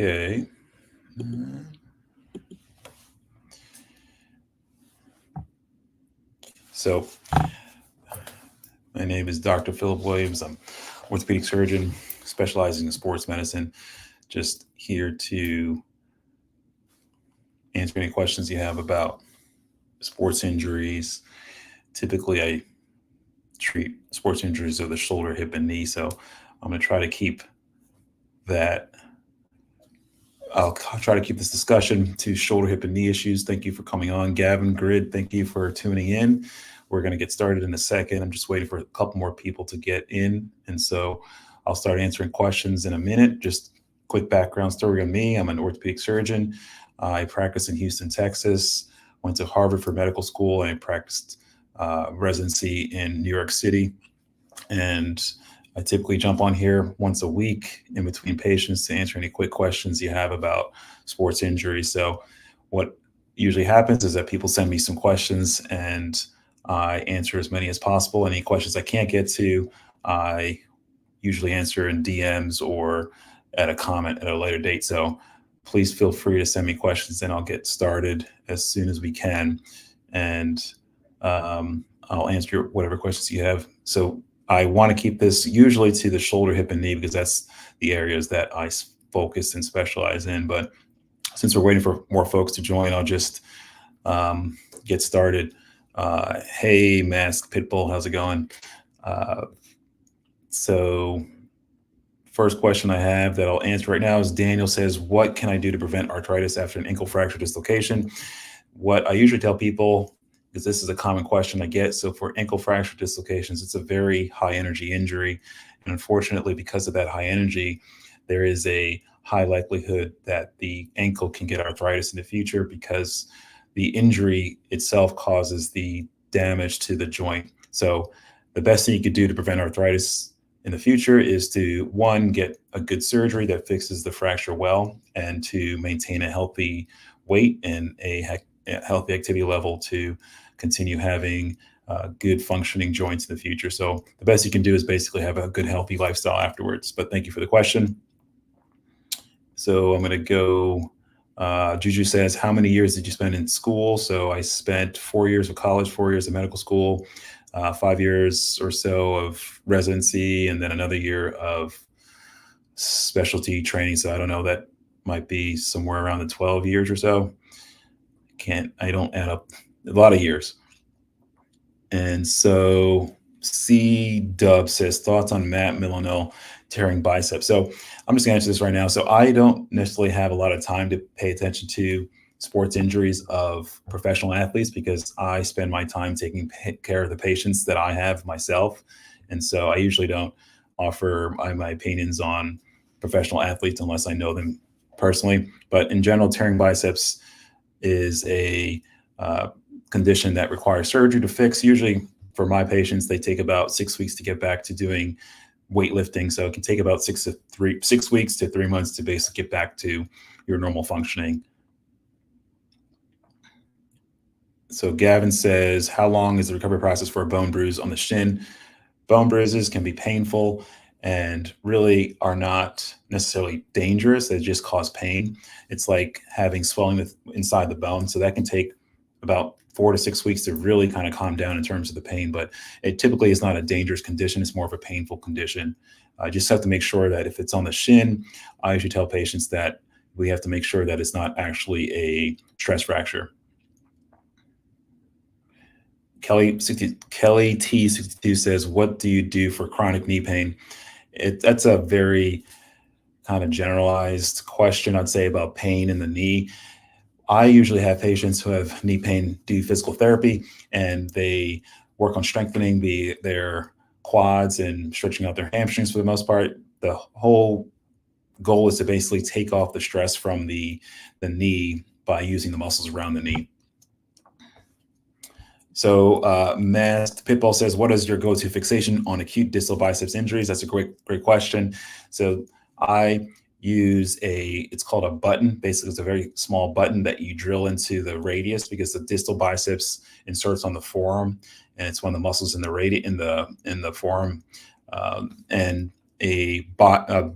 Okay. So my name is Dr. Philip Williams. I'm orthopedic surgeon specializing in sports medicine. Just here to answer any questions you have about sports injuries. Typically, I treat sports injuries of the shoulder, hip, and knee. So I'm going to try to keep that. I'll try to keep this discussion to shoulder, hip, and knee issues. Thank you for coming on, Gavin Grid. Thank you for tuning in. We're going to get started in a second. I'm just waiting for a couple more people to get in. And so I'll start answering questions in a minute. Just quick background story on me. I'm an orthopedic surgeon. I practice in Houston, Texas. Went to Harvard for medical school, and I practiced residency in New York City. And I typically jump on here once a week in between patients to answer any quick questions you have about sports injuries. So what usually happens is that people send me some questions and I answer as many as possible. Any questions I can't get to, I usually answer in DMs or at a comment at a later date. So please feel free to send me questions and I'll get started as soon as we can. And I'll answer whatever questions you have. So I want to keep this usually to the shoulder, hip, and knee because that's the areas that I focus and specialize in. But since we're waiting for more folks to join, I'll just get started. Hey, Mask Pitbull, how's it going? So first question I have that I'll answer right now is Daniel says, what can I do to prevent arthritis after an ankle fracture dislocation? What I usually tell people, because this is a common question I get. So for ankle fracture dislocations, it's a very high energy injury. And unfortunately, because of that high energy, there is a high likelihood that the ankle can get arthritis in the future because the injury itself causes the damage to the joint. So the best thing you could do to prevent arthritis in the future is to, one, get a good surgery that fixes the fracture well, and to maintain a healthy weight and a healthy activity level to continue having good functioning joints in the future. So the best you can do is basically have a good, healthy lifestyle afterwards. But thank you for the question. So I'm going to go, Juju says, how many years did you spend in school? So I spent 4 years of college, 4 years of medical school, 5 years or so of residency, and then another year of specialty training. So I don't know, that might be somewhere around the 12 years or so. I don't add up a lot of years. And so C Dub says, thoughts on Matt Milano tearing biceps. So I'm just gonna answer this right now. So I don't necessarily have a lot of time to pay attention to sports injuries of professional athletes because I spend my time taking care of the patients that I have myself. And so I usually don't offer my opinions on professional athletes unless I know them personally. But in general, tearing biceps is a condition that requires surgery to fix. Usually for my patients, they take about 6 weeks to get back to doing weightlifting. So it can take about 6 weeks to 3 months to basically get back to your normal functioning. So Gavin says, how long is the recovery process for a bone bruise on the shin? Bone bruises can be painful and really are not necessarily dangerous. They just cause pain. It's like having swelling inside the bone. So that can take about 4 to 6 weeks to really kind of calm down in terms of the pain, but it typically is not a dangerous condition. It's more of a painful condition. I just have to make sure that if it's on the shin, I usually tell patients that we have to make sure that it's not actually a stress fracture. Kelly T62 says, what do you do for chronic knee pain? That's a very kind of generalized question, I'd say, about pain in the knee. I usually have patients who have knee pain do physical therapy, and they work on strengthening their quads and stretching out their hamstrings for the most part. The whole goal is to basically take off the stress from the knee by using the muscles around the knee. So Masked Pitbull says, what is your go-to fixation on acute distal biceps injuries? That's a great question. So I use it's called a button. Basically, it's a very small button that you drill into the radius because the distal biceps inserts on the forearm, and it's one of the muscles in the forearm. And a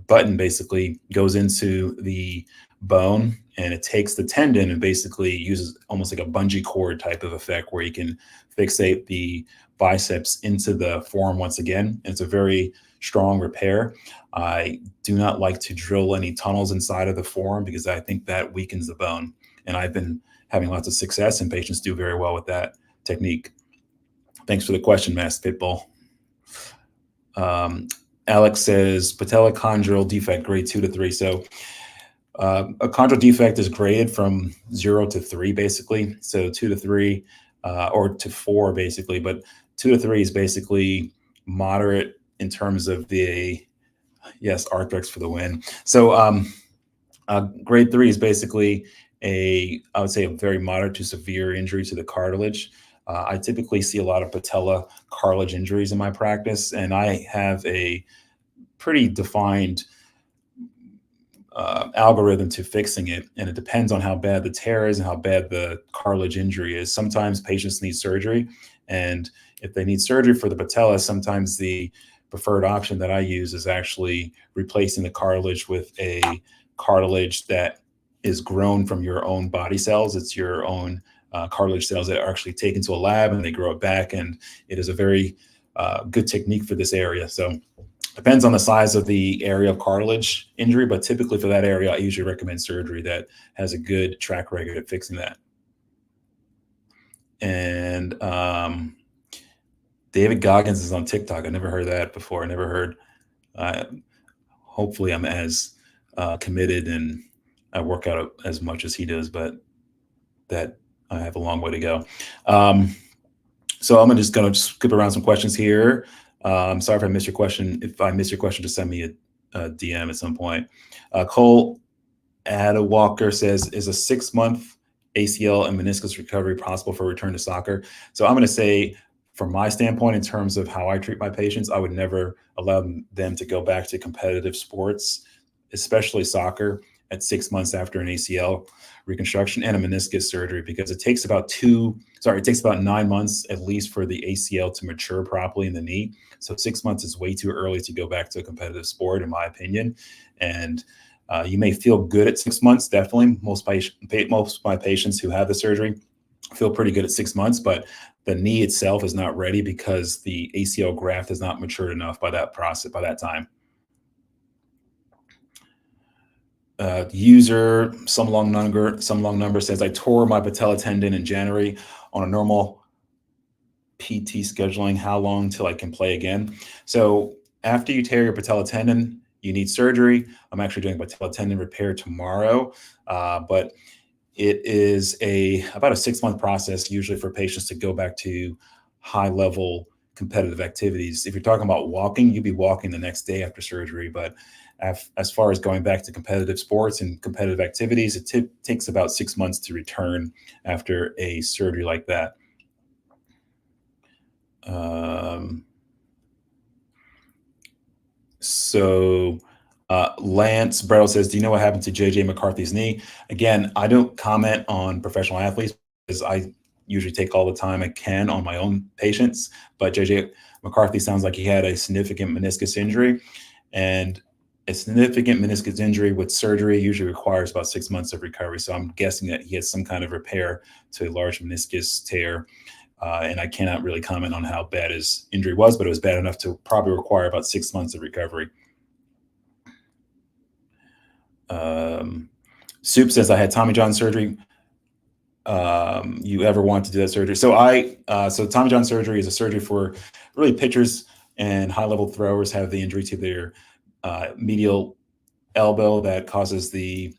button basically goes into the bone, and it takes the tendon and basically uses almost like a bungee cord type of effect where you can fixate the biceps into the form once again. And it's a very strong repair. I do not like to drill any tunnels inside of the forearm because I think that weakens the bone. And I've been having lots of success, and patients do very well with that technique. Thanks for the question, Master Pitbull. Alex says patellochondral defect grade 2 to 3. So a chondral defect is graded from 0 to 3, basically. So 2 to 3 or to 4, basically. But 2 to 3 is basically moderate in terms of the, yes, Arthrex for the win. So grade 3 is basically I would say, a very moderate to severe injury to the cartilage. I typically see a lot of patella cartilage injuries in my practice, and I have a pretty defined algorithm to fixing it, and it depends on how bad the tear is and how bad the cartilage injury is. Sometimes patients need surgery, and if they need surgery for the patella, sometimes the preferred option that I use is actually replacing the cartilage with a cartilage that is grown from your own body cells. It's your own cartilage cells that are actually taken to a lab and they grow it back, and it is a very good technique for this area. So depends on the size of the area of cartilage injury, but typically for that area, I usually recommend surgery that has a good track record at fixing that. And David Goggins is on TikTok. I never heard that before. I never heard. Hopefully I'm as committed and I work out as much as he does, but that I have a long way to go. So I'm just going to skip around some questions here. Sorry if I missed your question. If I missed your question, just send me a DM at some point. Cole Adewalker says, is a 6-month ACL and meniscus recovery possible for return to soccer? So I'm going to say, from my standpoint, in terms of how I treat my patients, I would never allow them to go back to competitive sports, especially soccer, at 6 months after an ACL reconstruction and a meniscus surgery, because it takes about 9 months at least for the ACL to mature properly in the knee. So 6 months is way too early to go back to a competitive sport, in my opinion. And you may feel good at 6 months. Definitely, most of my patients who have the surgery feel pretty good at 6 months, but the knee itself is not ready because the ACL graft has not matured enough by that time. User some long number says, I tore my patella tendon in January on a normal PT scheduling. How long till I can play again? So after you tear your patella tendon, you need surgery. I'm actually doing patella tendon repair tomorrow, but it is about a 6-month process usually for patients to go back to high level competitive activities. If you're talking about walking, you'd be walking the next day after surgery, but as far as going back to competitive sports and competitive activities, it takes about 6 months to return after a surgery like that. Lance Brettle says, do you know what happened to JJ McCarthy's knee? Again, I don't comment on professional athletes because I usually take all the time I can on my own patients, but JJ McCarthy sounds like he had a significant meniscus injury, and a significant meniscus injury with surgery usually requires about 6 months of recovery. So I'm guessing that he had some kind of repair to a large meniscus tear. And I cannot really comment on how bad his injury was, but it was bad enough to probably require about 6 months of recovery. Soup says, I had Tommy John surgery. You ever want to do that surgery? So Tommy John surgery is a surgery for really pitchers and high-level throwers have the injury to their medial elbow that causes the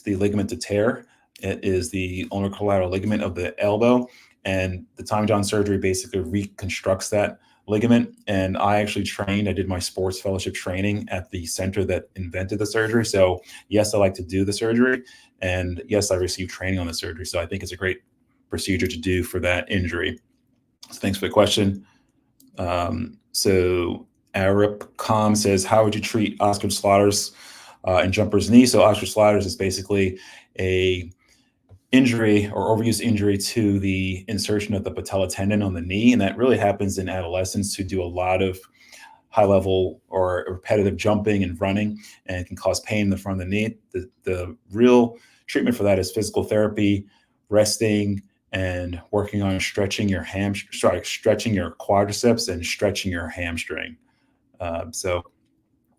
ligament to tear. It is the ulnar collateral ligament of the elbow, and the Tommy John surgery basically reconstructs that ligament. And I actually I did my sports fellowship training at the center that invented the surgery. So yes, I like to do the surgery, and yes, I received training on the surgery. So I think it's a great procedure to do for that injury. So thanks for the question. So Aripcom says, how would you treat Oscar Slaughter's and jumper's knee? So Oscar Slaughter's is basically a injury or overuse injury to the insertion of the patella tendon on the knee. And that really happens in adolescents who do a lot of high level or repetitive jumping and running, and it can cause pain in the front of the knee. The real treatment for that is physical therapy, resting, and working on stretching your stretching your quadriceps and stretching your hamstring. So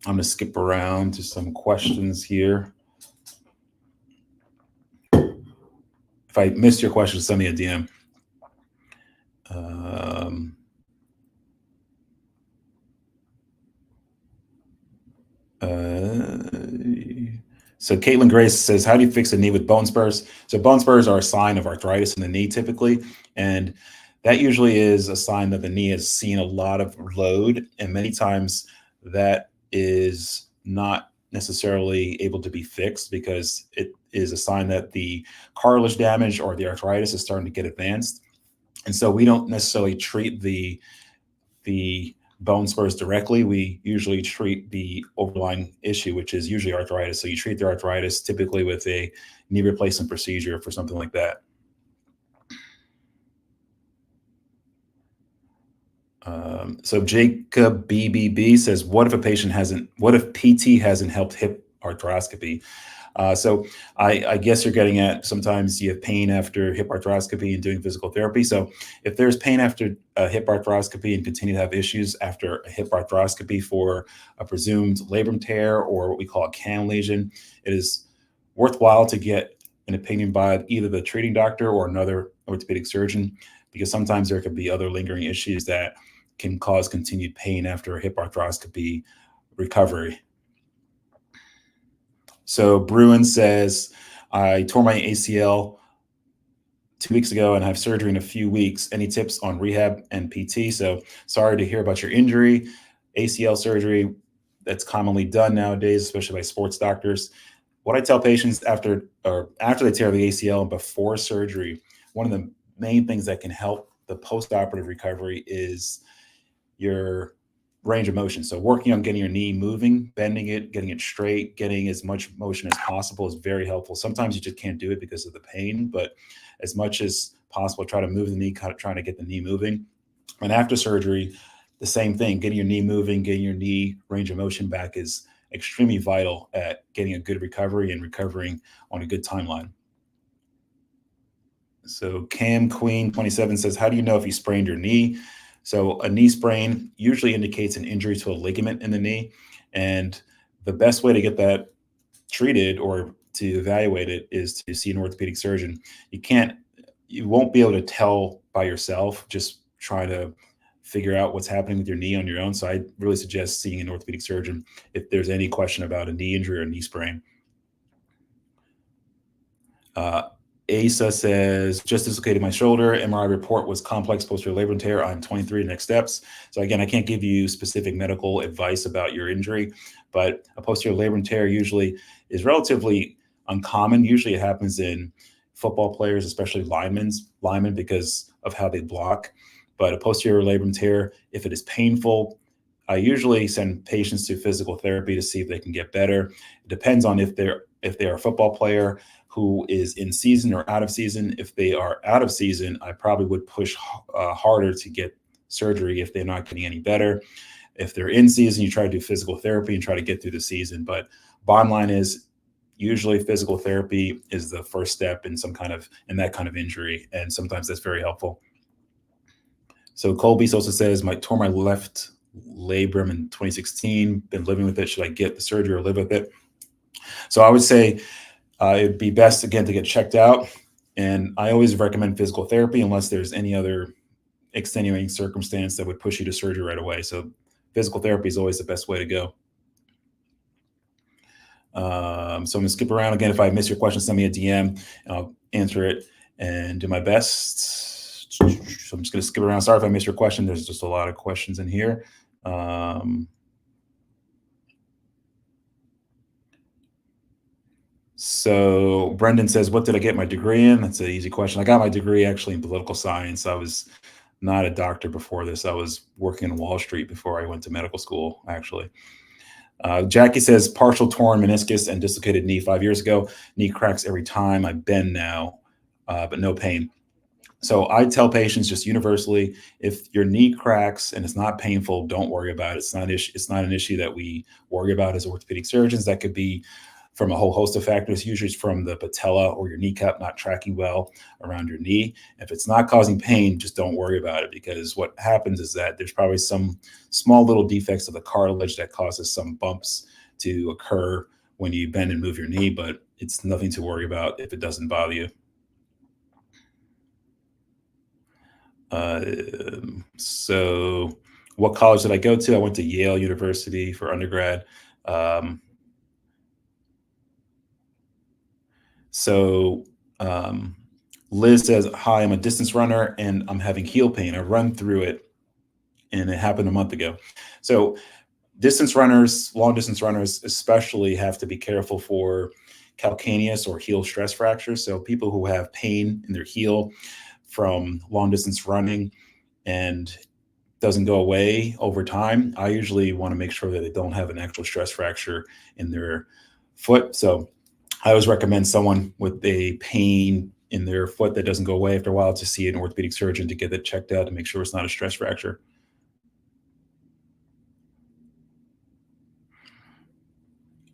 I'm going to skip around to some questions here. If I missed your question, send me a DM. So Caitlin Grace says, how do you fix a knee with bone spurs? So bone spurs are a sign of arthritis in the knee typically, and that usually is a sign that the knee has seen a lot of load, and many times that is not necessarily able to be fixed because it is a sign that the cartilage damage or the arthritis is starting to get advanced. And so we don't necessarily treat the bone spurs directly. We usually treat the overlying issue, which is usually arthritis. So you treat the arthritis typically with a knee replacement procedure for something like that. So Jacob BBB says, what if PT hasn't helped hip arthroscopy? So I guess you're getting at sometimes you have pain after hip arthroscopy and doing physical therapy. So if there's pain after a hip arthroscopy and continue to have issues after a hip arthroscopy for a presumed labrum tear or what we call a CAM lesion, it is worthwhile to get an opinion by either the treating doctor or another orthopedic surgeon, because sometimes there could be other lingering issues that can cause continued pain after a hip arthroscopy recovery. So Bruin says, I tore my ACL 2 weeks ago and I have surgery in a few weeks. Any tips on rehab and PT? So sorry to hear about your injury. ACL surgery, that's commonly done nowadays, especially by sports doctors. What I tell patients after they tear the ACL and before surgery, one of the main things that can help the post-operative recovery is your range of motion. So working on getting your knee moving, bending it, getting it straight, getting as much motion as possible is very helpful. Sometimes you just can't do it because of the pain, but as much as possible, try to move the knee, kind of trying to get the knee moving. And after surgery, the same thing, getting your knee moving, getting your knee range of motion back is extremely vital at getting a good recovery and recovering on a good timeline. So Cam Queen 27 says, how do you know if you sprained your knee? So a knee sprain usually indicates an injury to a ligament in the knee. And the best way to get that treated or to evaluate it is to see an orthopedic surgeon. You won't be able to tell by yourself, just try to figure out what's happening with your knee on your own. So I really suggest seeing an orthopedic surgeon if there's any question about a knee injury or a knee sprain. Asa says, just dislocated my shoulder. MRI report was complex posterior labrum tear. I'm 23. Next steps. So again, I can't give you specific medical advice about your injury, but a posterior labrum tear usually is relatively uncommon. Usually it happens in football players, especially linemen, because of how they block. But a posterior labrum tear, if it is painful, I usually send patients to physical therapy to see if they can get better. It depends on if they're a football player who is in season or out of season. If they are out of season, I probably would push harder to get surgery if they're not getting any better. If they're in season, you try to do physical therapy and try to get through the season. But bottom line is usually physical therapy is the first step in that kind of injury. And sometimes that's very helpful. So Colby also says, tore my left labrum in 2016, been living with it. Should I get the surgery or live with it? So I would say it'd be best, again, to get checked out. And I always recommend physical therapy unless there's any other extenuating circumstance that would push you to surgery right away. So physical therapy is always the best way to go. So I'm going to skip around. Again, if I miss your question, send me a DM and I'll answer it and do my best. So I'm just going to skip around. Sorry if I missed your question. There's just a lot of questions in here. So Brendan says, what did I get my degree in? That's an easy question. I got my degree actually in political science. I was not a doctor before this. I was working in Wall Street before I went to medical school, actually. Jackie says, partial torn meniscus and dislocated knee 5 years ago. Knee cracks every time I bend now, but no pain. So I tell patients just universally, if your knee cracks and it's not painful, don't worry about it. It's not an issue that we worry about as orthopedic surgeons. That could be from a whole host of factors. Usually it's from the patella or your kneecap not tracking well around your knee. If it's not causing pain, just don't worry about it, because what happens is that there's probably some small little defects of the cartilage that causes some bumps to occur when you bend and move your knee, but it's nothing to worry about if it doesn't bother you. So what college did I go to? I went to Yale University for undergrad. Um, so um, Liz says, "Hi, I'm a distance runner and I'm having heel pain. I run through it, and it happened a month ago." So distance runners, long distance runners especially, have to be careful for calcaneus or heel stress fractures. So people who have pain in their heel from long distance running and doesn't go away over time, I usually want to make sure that they don't have an actual stress fracture in their foot. So I always recommend someone with a pain in their foot that doesn't go away after a while to see an orthopedic surgeon to get it checked out to make sure it's not a stress fracture.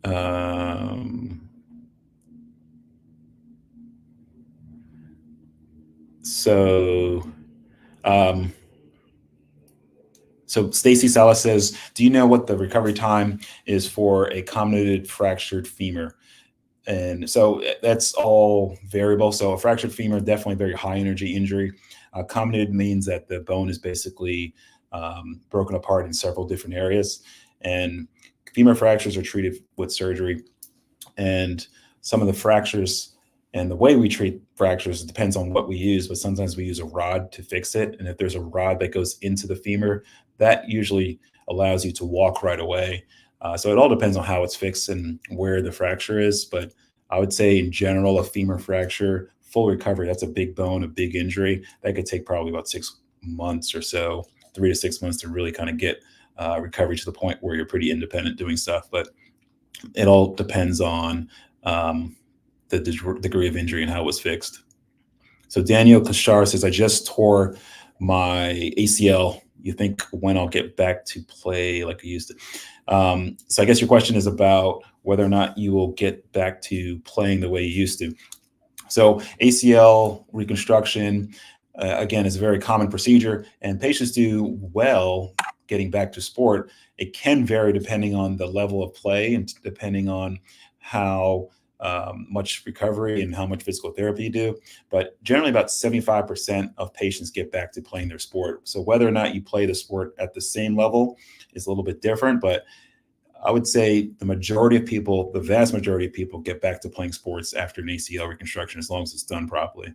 Um, so, um, so Stacy Salas says, "Do you know what the recovery time is for a comminuted fractured femur?" And so that's all variable. So a fractured femur, definitely very high energy injury. Comminuted means that the bone is basically broken apart in several different areas. And femur fractures are treated with surgery. And some of the fractures and the way we treat fractures depends on what we use, but sometimes we use a rod to fix it. And if there's a rod that goes into the femur, that usually allows you to walk right away. So it all depends on how it's fixed and where the fracture is. But I would say in general, a femur fracture, full recovery, that's a big bone, a big injury. That could take probably about 6 months or so, 3 to 6 months to really kind of get recovery to the point where you're pretty independent doing stuff. But it all depends on the degree of injury and how it was fixed. So Daniel Kashar says, "I just tore my ACL. You think when I'll get back to play like I used to?" So I guess your question is about whether or not you will get back to playing the way you used to. So ACL reconstruction, again, is a very common procedure, and patients do well getting back to sport. It can vary depending on the level of play and depending on how much recovery and how much physical therapy you do. But generally, about 75% of patients get back to playing their sport. So whether or not you play the sport at the same level is a little bit different, but I would say the majority of people, the vast majority of people, get back to playing sports after an ACL reconstruction as long as it's done properly.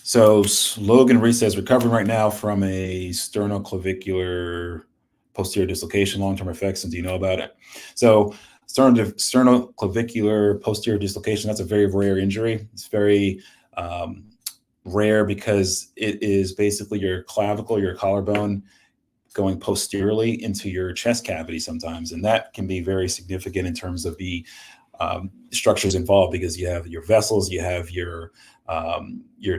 So Logan Reese says, "Recovering right now from a sternoclavicular posterior dislocation, long-term effects, and do you know about it?" So sternoclavicular posterior dislocation, that's a very rare injury. It's very rare because it is basically your clavicle, your collarbone going posteriorly into your chest cavity sometimes. And that can be very significant in terms of the structures involved, because you have your vessels, you have your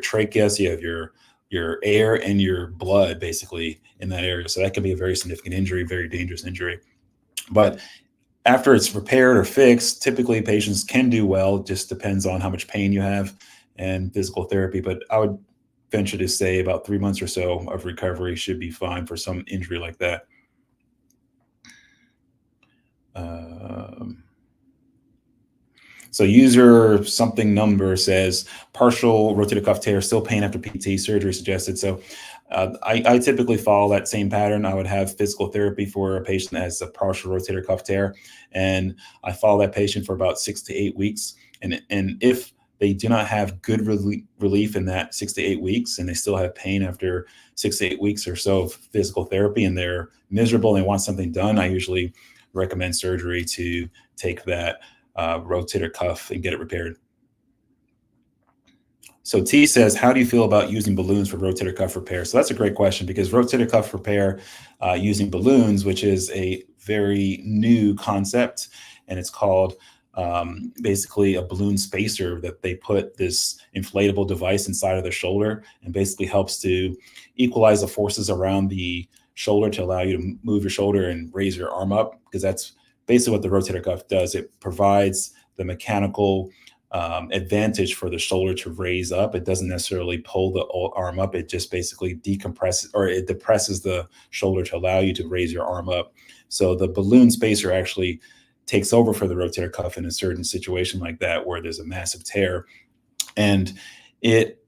trachea, so you have your air and your blood basically in that area. So that can be a very significant injury, very dangerous injury. But after it's repaired or fixed, typically patients can do well. It just depends on how much pain you have and physical therapy. But I would venture to say about 3 months or so of recovery should be fine for some injury like that. So user something number says, "Partial rotator cuff tear, still pain after PT, surgery suggested." So I typically follow that same pattern. I would have physical therapy for a patient that has a partial rotator cuff tear, and I follow that patient for about 6 to 8 weeks. And if they do not have good relief in that 6 to 8 weeks, and they still have pain after 6 to 8 weeks or so of physical therapy, and they're miserable and they want something done, I usually recommend surgery to take that rotator cuff and get it repaired. So T says, "How do you feel about using balloons for rotator cuff repair?" So that's a great question, because rotator cuff repair using balloons, which is a very new concept, and it's called basically a balloon spacer, that they put this inflatable device inside of the shoulder and basically helps to equalize the forces around the shoulder to allow you to move your shoulder and raise your arm up, because that's basically what the rotator cuff does. It provides the mechanical advantage for the shoulder to raise up. It doesn't necessarily pull the arm up. It just basically decompresses, or it depresses the shoulder to allow you to raise your arm up. So the balloon spacer actually takes over for the rotator cuff in a certain situation like that, where there's a massive tear. And it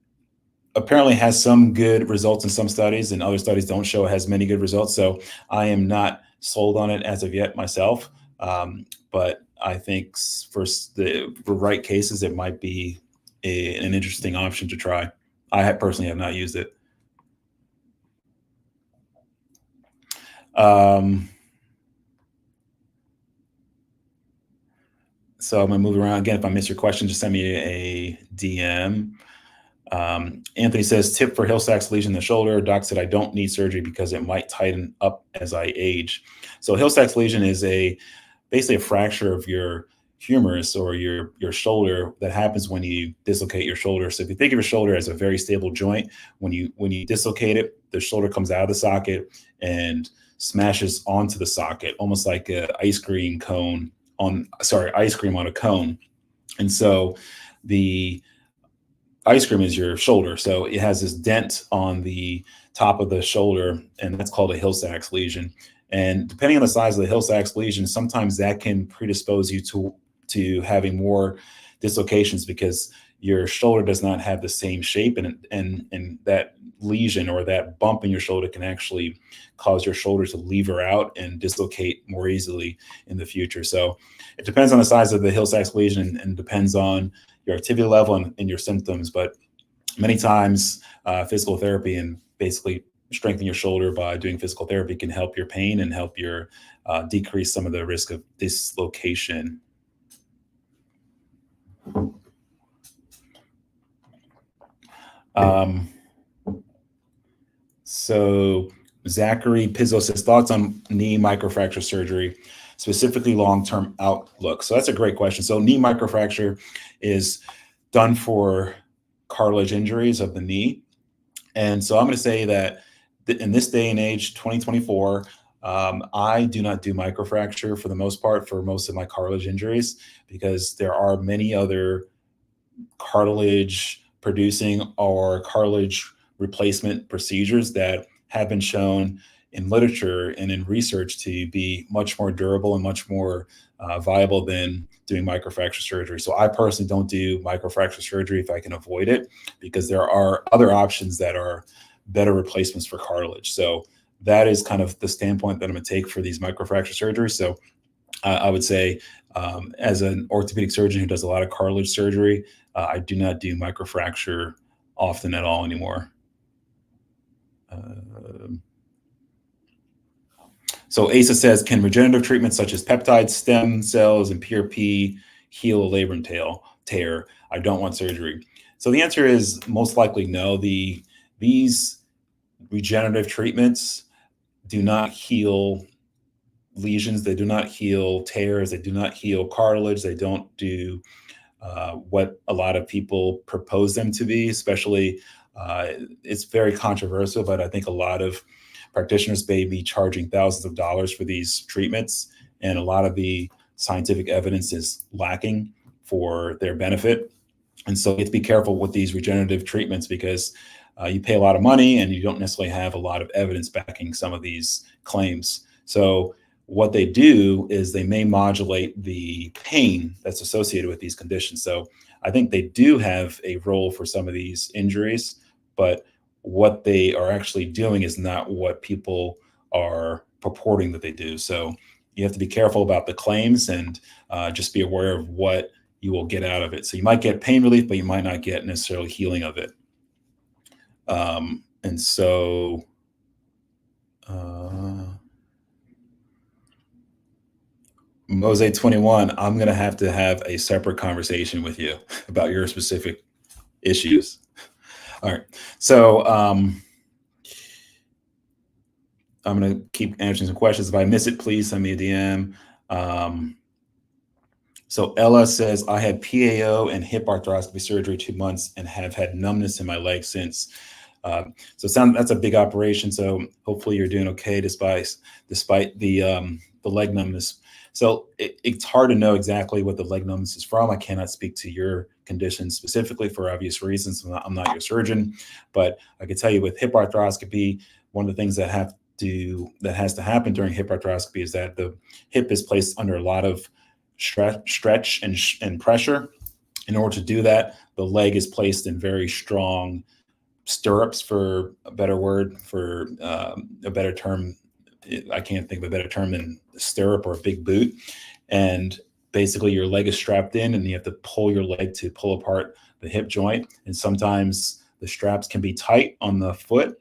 apparently has some good results in some studies, and other studies don't show it has many good results. So I am not sold on it as of yet myself. But I think for the right cases, it might be an interesting option to try. I personally have not used it. So I'm gonna move around again. If I miss your question, just send me a DM. Anthony says, tip for Hill-Sachs lesion in the shoulder. Doc said I don't need surgery because it might tighten up as I age. So Hill-Sachs lesion is basically a fracture of your humerus, or your shoulder, that happens when you dislocate your shoulder. So if you think of your shoulder as a very stable joint, when you dislocate it, the shoulder comes out of the socket and smashes onto the socket, almost like an ice cream on a cone. And so the ice cream is your shoulder. So it has this dent on the top of the shoulder, and that's called a Hill-Sachs lesion. And depending on the size of the Hill-Sachs lesion, sometimes that can predispose you to having more dislocations, because your shoulder does not have the same shape, and that lesion or that bump in your shoulder can actually cause your shoulder to lever out and dislocate more easily in the future. So it depends on the size of the Hill-Sachs lesion, and depends on your activity level and your symptoms. But many times physical therapy and basically strengthening your shoulder by doing physical therapy can help your pain and help your decrease some of the risk of dislocation. So Zachary Pizzo says, thoughts on knee microfracture surgery, specifically long-term outlook. So that's a great question. So knee microfracture is done for cartilage injuries of the knee. And so I'm going to say that in this day and age, 2024, I do not do microfracture for the most part for most of my cartilage injuries, because there are many other cartilage producing or cartilage replacement procedures that have been shown in literature and in research to be much more durable and much more viable than doing microfracture surgery. So I personally don't do microfracture surgery if I can avoid it, because there are other options that are better replacements for cartilage. So that is kind of the standpoint that I'm going to take for these microfracture surgeries. So I would say, as an orthopedic surgeon who does a lot of cartilage surgery, I do not do microfracture often at all anymore. So Asa says, can regenerative treatments such as peptides, stem cells, and PRP heal a labrum tear? I don't want surgery. So the answer is most likely no. These regenerative treatments do not heal lesions. They do not heal tears. They do not heal cartilage. They don't do what a lot of people propose them to be, especially it's very controversial, but I think a lot of practitioners may be charging thousands of dollars for these treatments, and a lot of the scientific evidence is lacking for their benefit. And so you have to be careful with these regenerative treatments, because you pay a lot of money and you don't necessarily have a lot of evidence backing some of these claims. So what they do is they may modulate the pain that's associated with these conditions. So I think they do have a role for some of these injuries, but what they are actually doing is not what people are purporting that they do. So you have to be careful about the claims, and just be aware of what you will get out of it. So you might get pain relief, but you might not get necessarily healing of it. And so Mose 21, I'm going to have a separate conversation with you about your specific issues. All right. So I'm going to keep answering some questions. If I miss it, please send me a DM. So Ella says, I had PAO and hip arthroscopy surgery 2 months and have had numbness in my leg since. That's a big operation. So hopefully you're doing okay despite the leg numbness. So it's hard to know exactly what the leg numbness is from. I cannot speak to your condition specifically for obvious reasons. I'm not your surgeon, but I can tell you with hip arthroscopy, one of the things that has to happen during hip arthroscopy is that the hip is placed under a lot of stretch and pressure. In order to do that, the leg is placed in very strong stirrups, for a better word, for a better term. I can't think of a better term than stirrup or a big boot. And basically your leg is strapped in and you have to pull your leg to pull apart the hip joint. And sometimes the straps can be tight on the foot.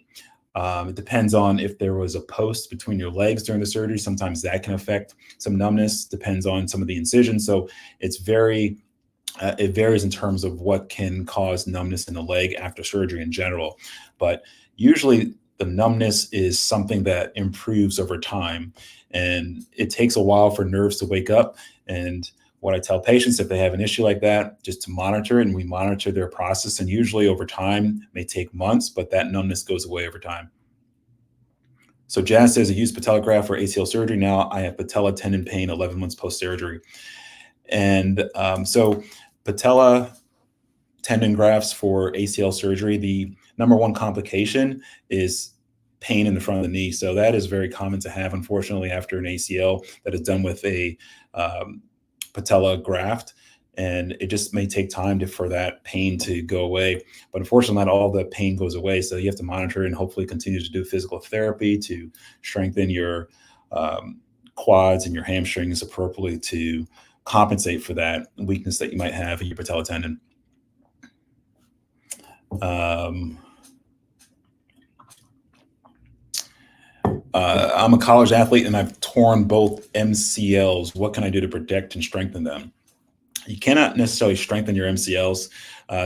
It depends on if there was a post between your legs during the surgery. Sometimes that can affect some numbness, depends on some of the incisions. So it varies in terms of what can cause numbness in the leg after surgery in general. But usually the numbness is something that improves over time. And it takes a while for nerves to wake up. And what I tell patients, if they have an issue like that, just to monitor it, and we monitor their process. And usually over time, it may take months, but that numbness goes away over time. So Jazz says, I used patella graft for ACL surgery. Now I have patella tendon pain 11 months post-surgery. And so patella tendon grafts for ACL surgery, the number one complication is pain in the front of the knee. So that is very common to have, unfortunately, after an ACL that is done with a patella graft. And it just may take time for that pain to go away. But unfortunately, not all the pain goes away. So you have to monitor and hopefully continue to do physical therapy to strengthen your quads and your hamstrings appropriately to compensate for that weakness that you might have in your patella tendon. I'm a college athlete and I've torn both MCLs. What can I do to protect and strengthen them? You cannot necessarily strengthen your MCLs.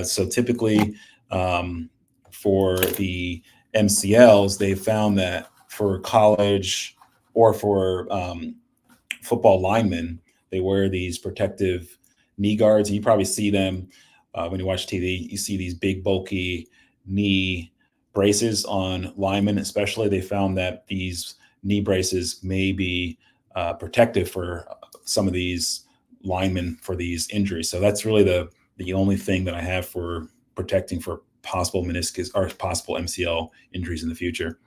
So typically for the MCLs, they found that for college or for football linemen, they wear these protective knee guards. And you probably see them when you watch TV. You see these big, bulky knee braces on linemen, especially. They found that these knee braces may be protective for some of these linemen for these injuries. So that's really the only thing that I have for protecting for possible meniscus or possible MCL injuries in the future.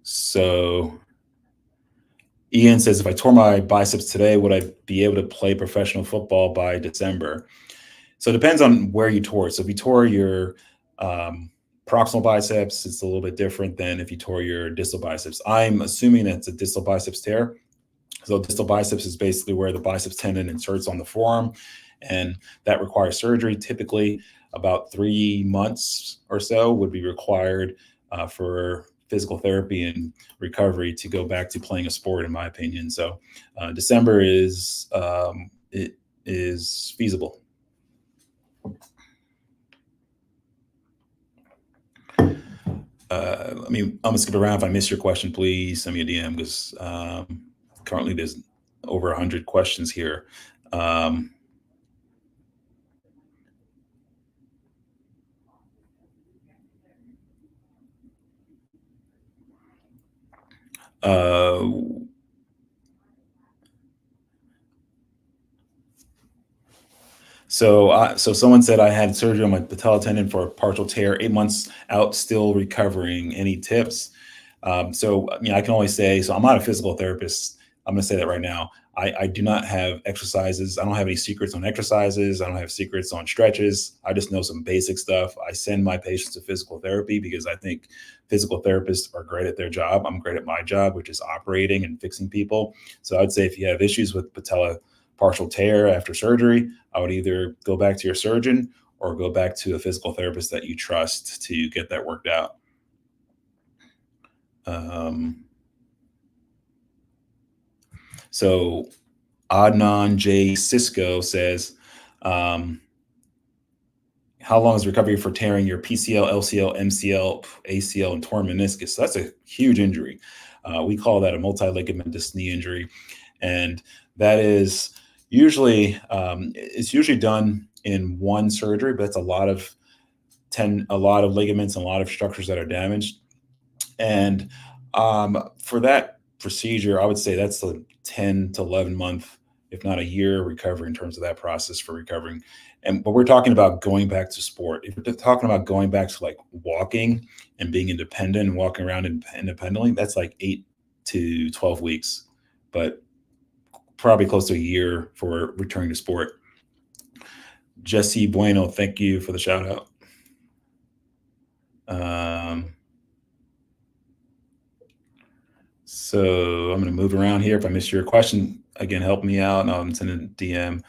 So Ian says, if I tore my biceps today, would I be able to play professional football by December? So it depends on where you tore it. So if you tore your proximal biceps, it's a little bit different than if you tore your distal biceps. I'm assuming it's a distal biceps tear. So distal biceps is basically where the biceps tendon inserts on the forearm, and that requires surgery. Typically, about 3 months or so would be required for physical therapy and recovery to go back to playing a sport, in my opinion. So December is feasible. I'm gonna skip around. If I miss your question, please send me a DM because currently there's over 100 questions here. So someone said I had surgery on my patella tendon for a partial tear, 8 months out, still recovering. Any tips? I can always say, so I'm not a physical therapist. I'm going to say that right now. I do not have exercises. I don't have any secrets on exercises. I don't have secrets on stretches. I just know some basic stuff. I send my patients to physical therapy because I think physical therapists are great at their job. I'm great at my job, which is operating and fixing people. So I'd say if you have issues with patella partial tear after surgery, I would either go back to your surgeon or go back to a physical therapist that you trust to get that worked out. So Adnan J. Cisco says, How long is recovery for tearing your PCL, LCL, MCL, ACL, and torn meniscus? So that's a huge injury. We call that a multi-ligamentous knee injury, and that is usually it's usually done in one surgery, but it's a lot of ligaments and a lot of structures that are damaged. And for that procedure, I would say that's a 10 to 11 month, if not a year, recovery in terms of that process for recovering. But we're talking about going back to sport. If we're talking about going back to like walking and being independent and walking around independently, that's like 8 to 12 weeks, but probably close to a year for returning to sport. Jesse Bueno, thank you for the shout out. So I'm going to move around here. If I missed your question, again, help me out. No, I'm sending a DM.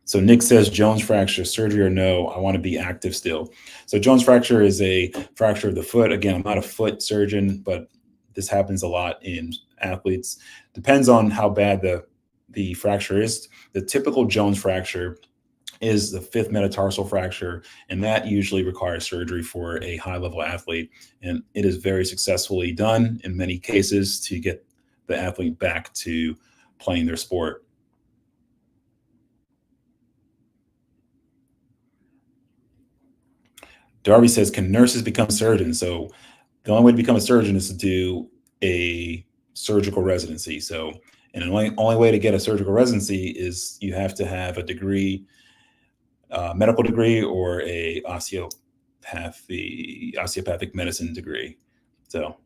So Nick says Jones fracture, surgery or no? I want to be active still. So Jones fracture is a fracture of the foot. Again, I'm not a foot surgeon, but this happens a lot in athletes. Depends on how bad the fracture is. The typical Jones fracture is the fifth metatarsal fracture, and that usually requires surgery for a high-level athlete. And it is very successfully done in many cases to get the athlete back to playing their sport. Darby says, can nurses become surgeons? So the only way to become a surgeon is to do a surgical residency. So, and the only way to get a surgical residency is you have to have a degree, medical degree, or a osteopathic medicine degree. So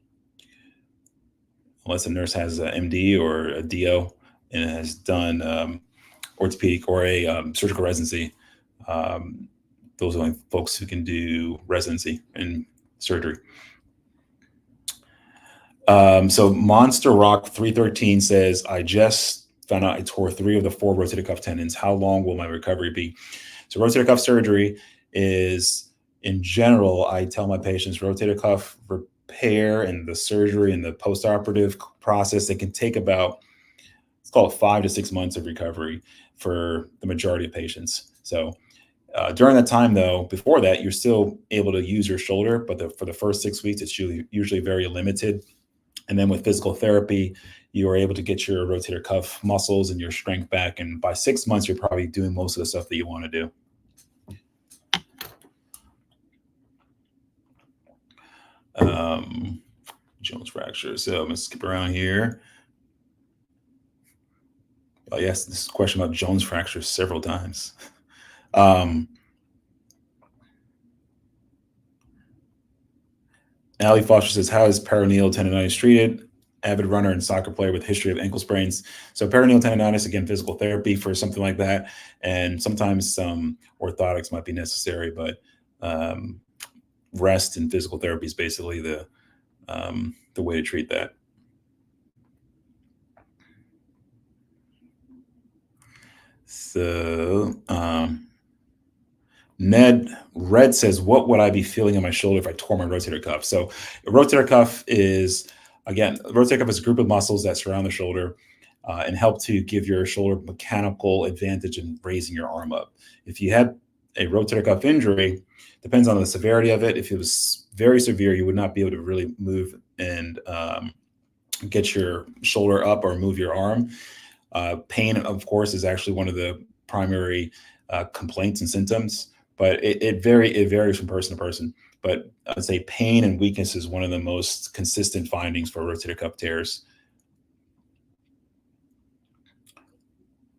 unless a nurse has an MD or a DO and has done orthopedic or a surgical residency, those are the only folks who can do residency and surgery. So Monster Rock 313 says, I just found out I tore 3 of the 4 rotator cuff tendons. How long will my recovery be? So rotator cuff surgery is, in general, I tell my patients rotator cuff repair and the surgery and the postoperative process, it can take about, it's called 5 to 6 months of recovery for the majority of patients. So during that time, though, before that, you're still able to use your shoulder, but for the first 6 weeks, it's usually very limited. And then with physical therapy, you are able to get your rotator cuff muscles and your strength back. And by 6 months, you're probably doing most of the stuff that you want to do. Jones fracture. So I'm going to skip around here. Oh, yes, this is a question about Jones fracture several times. Ali Foster says, how is peroneal tendonitis treated? Avid runner and soccer player with history of ankle sprains. So peroneal tendonitis, again, physical therapy for something like that. And sometimes some orthotics might be necessary, but rest and physical therapy is basically the way to treat that. So Red says, what would I be feeling in my shoulder if I tore my rotator cuff? So a rotator cuff is, again, a rotator cuff is a group of muscles that surround the shoulder and help to give your shoulder mechanical advantage in raising your arm up. If you had a rotator cuff injury, depends on the severity of it. If it was very severe, you would not be able to really move and get your shoulder up or move your arm. Pain, of course, is actually one of the primary complaints and symptoms, but it varies from person to person. But I would say pain and weakness is one of the most consistent findings for rotator cuff tears.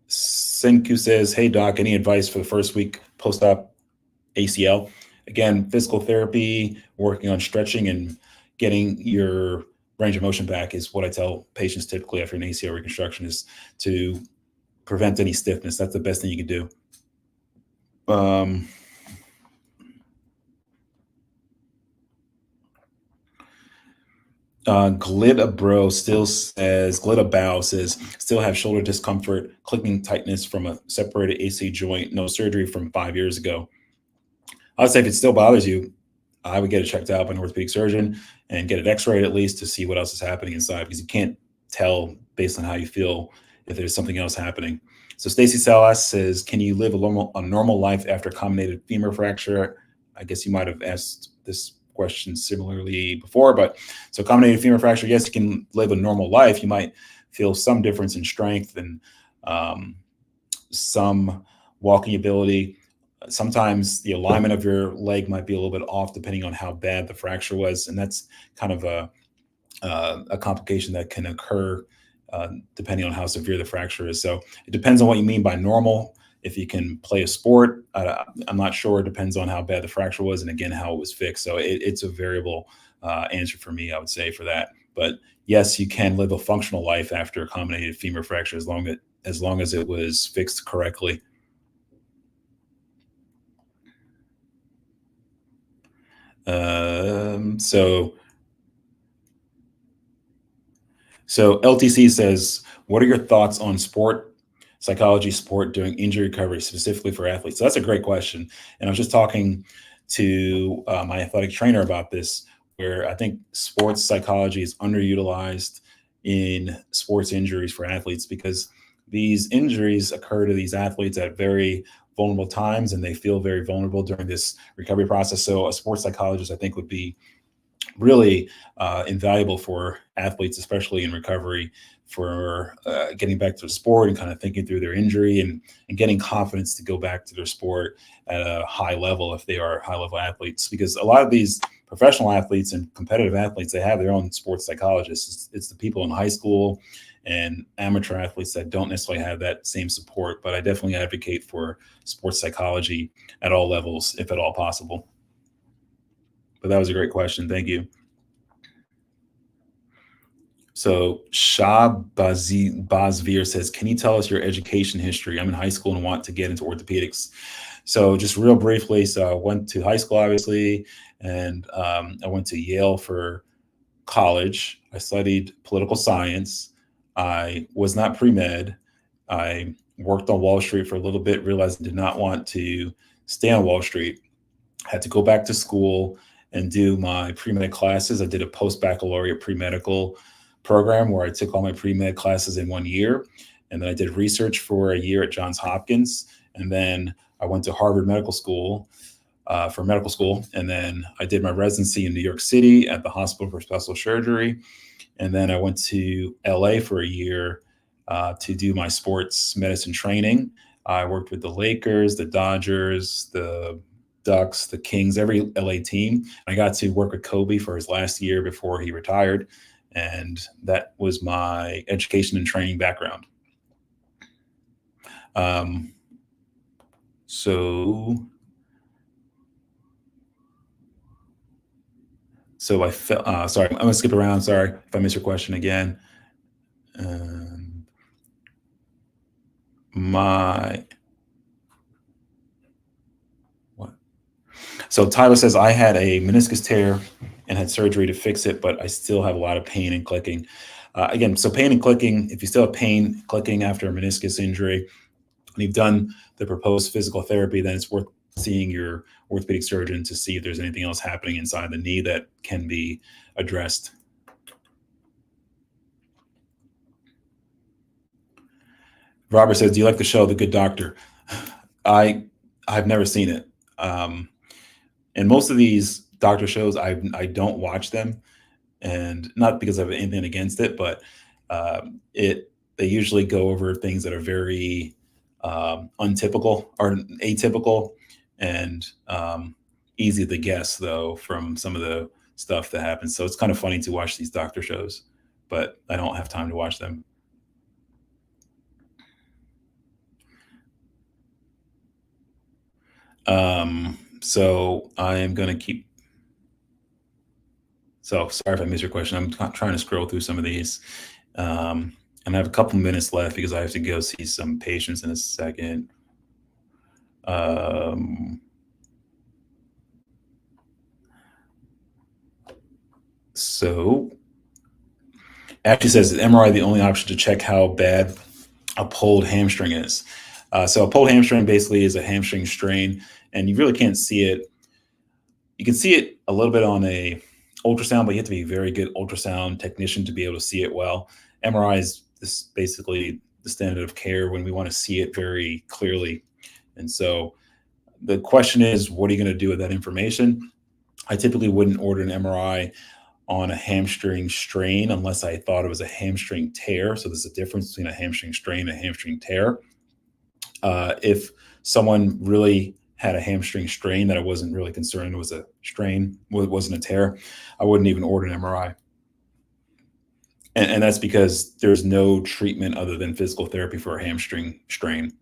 Senku says, hey, doc, any advice for the first week post-op ACL? Again, physical therapy, working on stretching and getting your range of motion back is what I tell patients typically after an ACL reconstruction, is to prevent any stiffness. That's the best thing you can do. Glidabro says, still have shoulder discomfort, clicking tightness from a separated AC joint, no surgery from 5 years ago. I would say if it still bothers you, I would get it checked out by an orthopedic surgeon and get it x-rayed at least to see what else is happening inside, because you can't tell based on how you feel if there's something else happening. So Stacy Salas says, "Can you live a normal life after a combinated femur fracture?" I guess you might have asked this question similarly before, but so combinated femur fracture, yes, you can live a normal life. You might feel some difference in strength and um, some walking ability. Sometimes the alignment of your leg might be a little bit off depending on how bad the fracture was, and that's kind of a complication that can occur depending on how severe the fracture is. So it depends on what you mean by normal. If you can play a sport, I'm not sure. It depends on how bad the fracture was, and again how it was fixed. So it's a variable answer for me, I would say, for that. But yes, you can live a functional life after a combinated femur fracture as long as it was fixed correctly. Um, so So LTC says, "What are your thoughts on sport psychology, sport during injury recovery, specifically for athletes?" So that's a great question, and I was just talking to my athletic trainer about this, where I think sports psychology is underutilized in sports injuries for athletes because these injuries occur to these athletes at very vulnerable times, and they feel very vulnerable during this recovery process. So a sports psychologist, I think, would be really invaluable for athletes, especially in recovery, for getting back to the sport and kind of thinking through their injury and getting confidence to go back to their sport at a high level if they are high level athletes. Because a lot of these professional athletes and competitive athletes, they have their own sports psychologists. It's the people in high school and amateur athletes that don't necessarily have that same support. But I definitely advocate for sports psychology at all levels, if at all possible. But that was a great question. Thank you. So Shah Bazvir says, "Can you tell us your education history? I'm in high school and want to get into orthopedics." So just real briefly, so I went to high school, obviously, and I went to Yale for college. I studied political science. I was not pre-med. I worked on Wall Street for a little bit, realized I did not want to stay on Wall Street. Had to go back to school and do my pre-med classes. I did a post-baccalaureate pre-medical program where I took all my pre-med classes in 1 year. And then I did research for a year at Johns Hopkins. And then I went to Harvard Medical School for medical school. And then I did my residency in New York City at the Hospital for Special Surgery. And then I went to LA for a year to do my sports medicine training. I worked with the Lakers, the Dodgers, the Ducks, the Kings, every LA team. I got to work with Kobe for his last year before he retired. And that was my education and training background. Um, so, so I felt, sorry, I'm gonna skip around. Sorry if I missed your question again. Um, my, what? So Tyler says, "I had a meniscus tear and had surgery to fix it, but I still have a lot of pain and clicking." Again, so pain and clicking, if you still have pain clicking after a meniscus injury, and you've done the proposed physical therapy, then it's worth seeing your orthopedic surgeon to see if there's anything else happening inside the knee that can be addressed. Robert says, "Do you like the show The Good Doctor?" I I've never seen it. Um, and most of these doctor shows, I don't watch them, and not because I have anything against it, but it they usually go over things that are very untypical or atypical and easy to guess, though, from some of the stuff that happens. So it's kind of funny to watch these doctor shows, but I don't have time to watch them. So I am going to keep. So sorry if I missed your question. I'm trying to scroll through some of these. And I have a couple minutes left because I have to go see some patients in a second. Um, so actually says, "Is MRI the only option to check how bad a pulled hamstring is?" So a pulled hamstring basically is a hamstring strain, and you really can't see it. You can see it a little bit on a ultrasound, but you have to be a very good ultrasound technician to be able to see it well. MRI is this basically the standard of care when we want to see it very clearly. And so the question is, what are you going to do with that information? I typically wouldn't order an MRI on a hamstring strain unless I thought it was a hamstring tear. So there's a difference between a hamstring strain and a hamstring tear. If someone really had a hamstring strain that I wasn't really concerned was a strain, wasn't a tear, I wouldn't even order an MRI. And that's because there's no treatment other than physical therapy for a hamstring strain.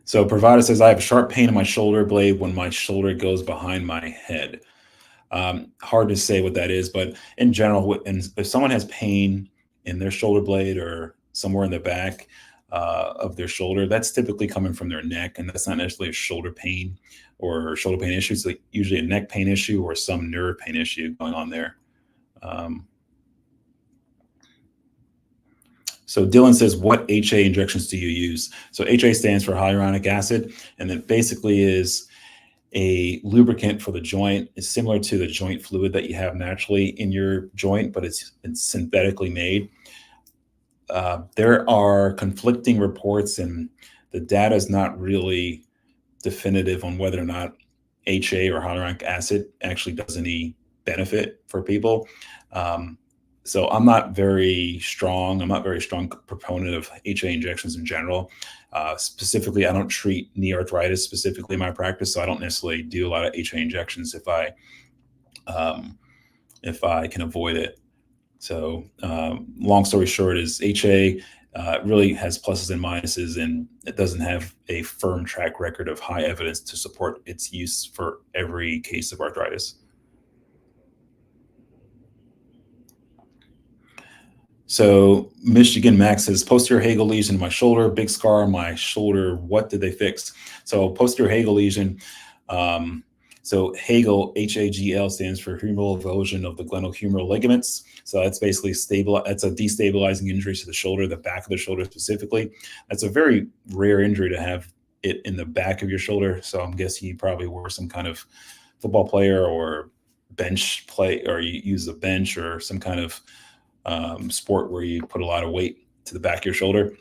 So provider says, I have a sharp pain in my shoulder blade when my shoulder goes behind my head. Hard to say what that is, but in general, and if someone has pain in their shoulder blade or somewhere in the back of their shoulder, that's typically coming from their neck, and that's not necessarily a shoulder pain or shoulder pain issue. It's like usually a neck pain issue or some nerve pain issue going on there. So Dylan says, what HA injections do you use? So HA stands for hyaluronic acid, and it basically is a lubricant for the joint. It's similar to the joint fluid that you have naturally in your joint, but it's synthetically made. There are conflicting reports, and the data is not really definitive on whether or not HA or hyaluronic acid actually does any benefit for people. So I'm not very strong proponent of HA injections in general. Specifically, I don't treat knee arthritis specifically in my practice, so I don't necessarily do a lot of HA injections if I can avoid it. So long story short is HA really has pluses and minuses, and it doesn't have a firm track record of high evidence to support its use for every case of arthritis. So Michigan Max says, posterior Hagel lesion in my shoulder, big scar on my shoulder. What did they fix? So posterior Hagel lesion. So Hagel, Hagl, stands for humeral avulsion of the glenohumeral ligaments. So that's basically that's a destabilizing injury to the shoulder, the back of the shoulder specifically. That's a very rare injury to have it in the back of your shoulder. So I'm guessing you probably were some kind of football player or bench play, or you use a bench or some kind of sport where you put a lot of weight to the back of your shoulder.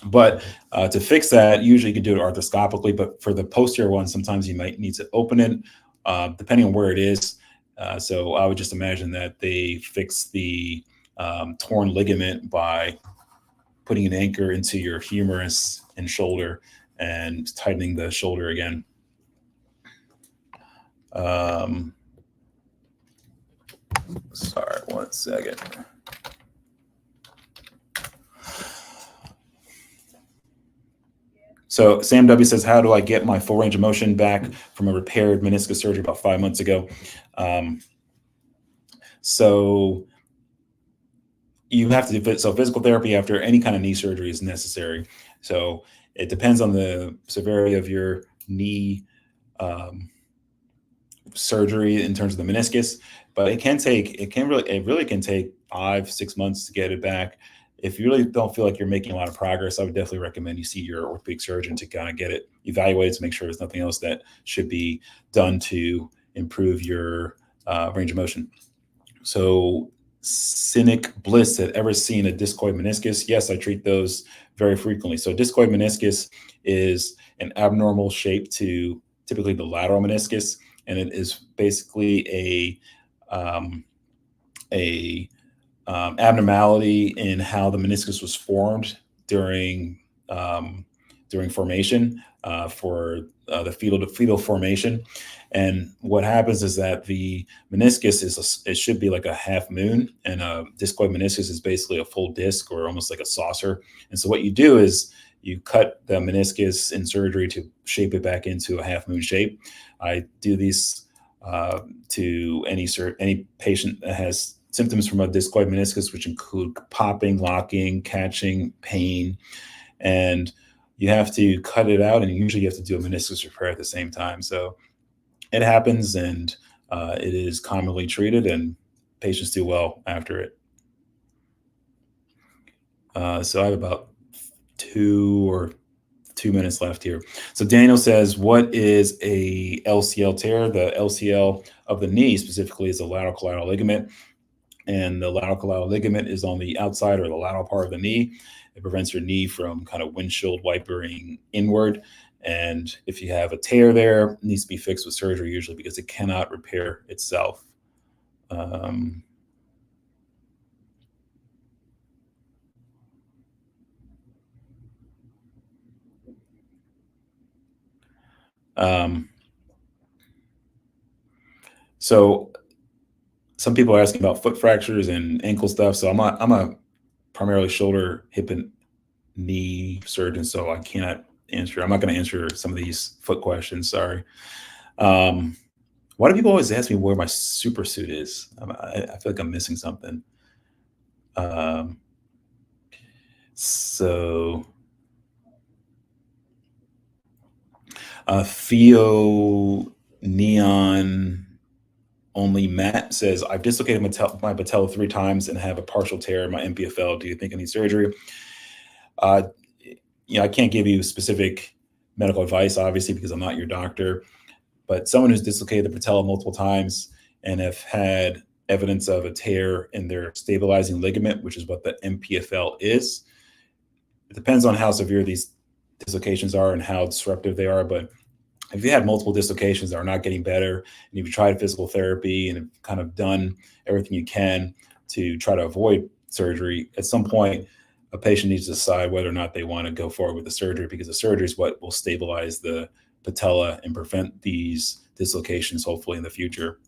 But to fix that, usually you can do it arthroscopically, but for the posterior one, sometimes you might need to open it, depending on where it is. So I would just imagine that they fix the torn ligament by putting an anchor into your humerus and shoulder and tightening the shoulder again. Sorry, 1 second. So Sam W says, how do I get my full range of motion back from a repaired meniscus surgery about 5 months ago? So you have to do, so physical therapy after any kind of knee surgery is necessary. So it depends on the severity of your knee surgery in terms of the meniscus, but it really can take 5-6 months to get it back. If you really don't feel like you're making a lot of progress, I would definitely recommend you see your orthopedic surgeon to kind of get it evaluated to make sure there's nothing else that should be done to improve your range of motion. So Cynic Bliss said, ever seen a discoid meniscus? Yes, I treat those very frequently. So discoid meniscus is an abnormal shape to typically the lateral meniscus, and it is basically a abnormality in how the meniscus was formed during formation for the fetal formation. And what happens is that the meniscus it should be like a half moon, and a discoid meniscus is basically a full disc or almost like a saucer. And so what you do is you cut the meniscus in surgery to shape it back into a half moon shape. I do these to any patient that has symptoms from a discoid meniscus, which include popping, locking, catching, pain, and you have to cut it out, and usually you have to do a meniscus repair at the same time. So it happens, and it is commonly treated, and patients do well after it. So I have about 2 or 2 minutes left here. So Daniel says, what is a LCL tear? The LCL of the knee specifically is the lateral collateral ligament. And the lateral collateral ligament is on the outside or the lateral part of the knee. It prevents your knee from kind of windshield wipering inward. And if you have a tear there, it needs to be fixed with surgery usually because it cannot repair itself. So some people are asking about foot fractures and ankle stuff. So I'm a primarily shoulder, hip, and knee surgeon, so I cannot answer. I'm not going to answer some of these foot questions. Sorry. Why do people always ask me where my super suit is? I feel like I'm missing something. So Theo Neon Only Matt says, I've dislocated my patella 3 times and have a partial tear in my MPFL. Do you think I need surgery? I can't give you specific medical advice, obviously, because I'm not your doctor. But someone who's dislocated the patella multiple times and have had evidence of a tear in their stabilizing ligament, which is what the MPFL is. It depends on how severe these dislocations are and how disruptive they are. But if you had multiple dislocations that are not getting better, and you've tried physical therapy and have kind of done everything you can to try to avoid surgery, at some point, a patient needs to decide whether or not they want to go forward with the surgery, because the surgery is what will stabilize the patella and prevent these dislocations, hopefully, in the future.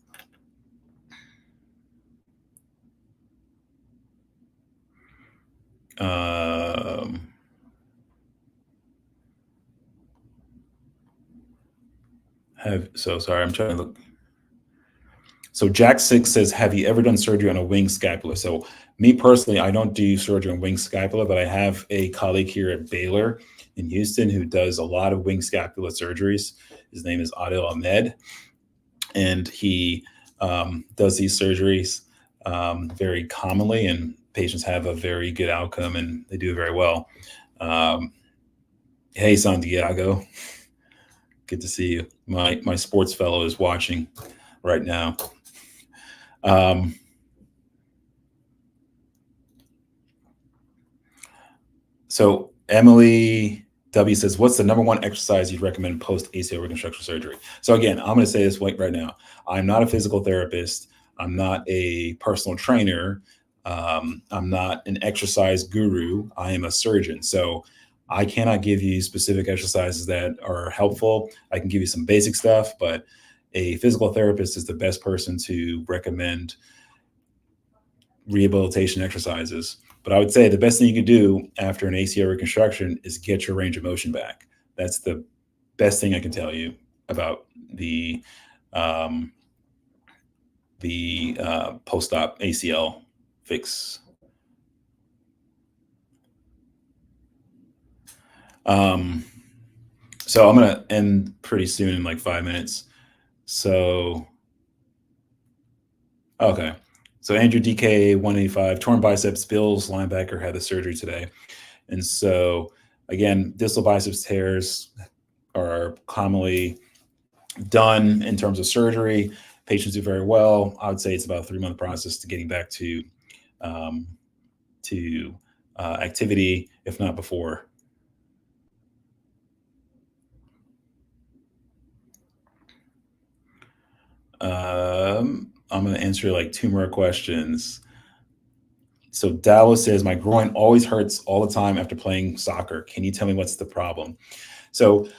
Sorry, I'm trying to look. So Jack 6 says, have you ever done surgery on a wing scapula? So me personally, I don't do surgery on wing scapula, but I have a colleague here at Baylor in Houston who does a lot of wing scapula surgeries. His name is Adil Ahmed, and he does these surgeries very commonly, and patients have a very good outcome, and they do very well. Hey, Santiago, good to see you. My sports fellow is watching right now. So Emily W says, what's the number one exercise you'd recommend post ACL reconstruction surgery? So again, I'm going to say this right now. I'm not a physical therapist. I'm not a personal trainer. I'm not an exercise guru. I am a surgeon. So I cannot give you specific exercises that are helpful. I can give you some basic stuff, but a physical therapist is the best person to recommend rehabilitation exercises. But I would say the best thing you can do after an ACL reconstruction is get your range of motion back. That's the best thing I can tell you about the post-op ACL fix. So I'm going to end pretty soon in like 5 minutes. So, okay. So Andrew DK 185, torn biceps, Bills linebacker had the surgery today. And so again, distal biceps tears are commonly done in terms of surgery. Patients do very well. I would say it's about a 3-month process to getting back to activity, if not before. I'm going to answer like 2 more questions. So Dallas says, my groin always hurts all the time after playing soccer. Can you tell me what's the problem? So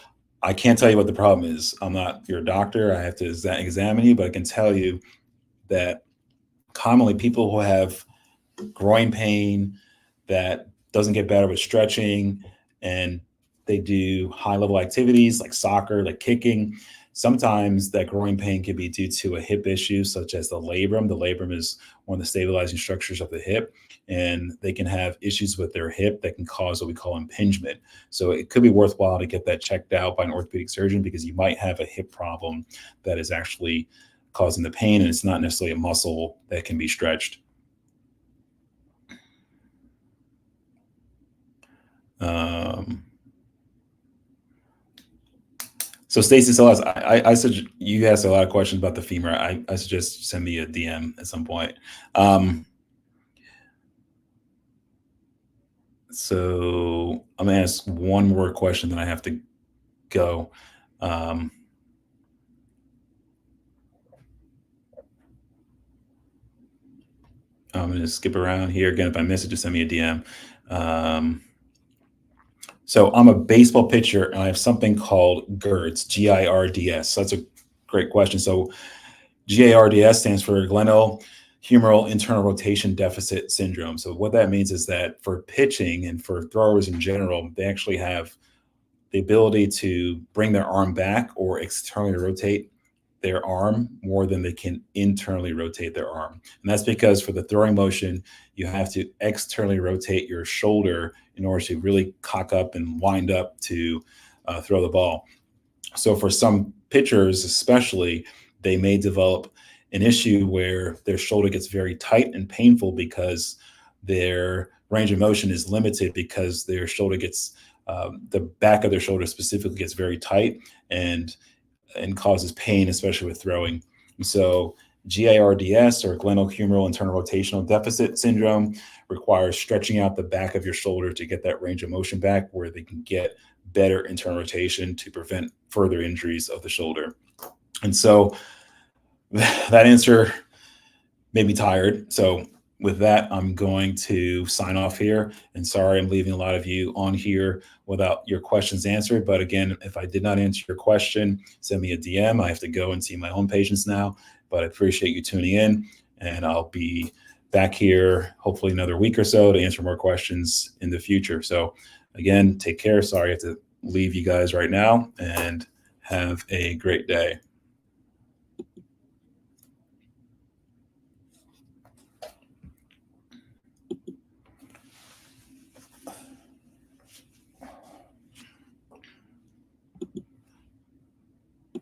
I can't tell you what the problem is. I'm not your doctor. I have to examine you, but I can tell you that commonly people who have groin pain that doesn't get better with stretching, and they do high level activities like soccer, like kicking, sometimes that groin pain can be due to a hip issue such as the labrum. The labrum is one of the stabilizing structures of the hip, and they can have issues with their hip that can cause what we call impingement. So it could be worthwhile to get that checked out by an orthopedic surgeon, because you might have a hip problem that is actually causing the pain, and it's not necessarily a muscle that can be stretched. So Stacy Celeste, I suggest you asked a lot of questions about the femur. I suggest send me a DM at some point. So I'm gonna ask one more question, then I have to go. I'm gonna skip around here again. If I miss it, just send me a DM. So I'm a baseball pitcher, and I have something called GIRDS, GIRDS. So that's a great question. So GIRDS stands for glenohumeral internal rotation deficit syndrome. So what that means is that for pitching and for throwers in general, they actually have the ability to bring their arm back or externally rotate their arm more than they can internally rotate their arm. And that's because for the throwing motion, you have to externally rotate your shoulder in order to really cock up and wind up to throw the ball. So for some pitchers, especially, they may develop an issue where their shoulder gets very tight and painful because their range of motion is limited because their shoulder gets the back of their shoulder specifically gets very tight and causes pain, especially with throwing. So GIRDS, or glenohumeral internal rotational deficit syndrome, requires stretching out the back of your shoulder to get that range of motion back where they can get better internal rotation to prevent further injuries of the shoulder. And so that answer made me tired. So with that, I'm going to sign off here. And sorry, I'm leaving a lot of you on here without your questions answered. But again, if I did not answer your question, send me a DM. I have to go and see my own patients now. But I appreciate you tuning in. And I'll be back here hopefully another week or so to answer more questions in the future. So again, take care. Sorry I have to leave you guys right now, and have a great day.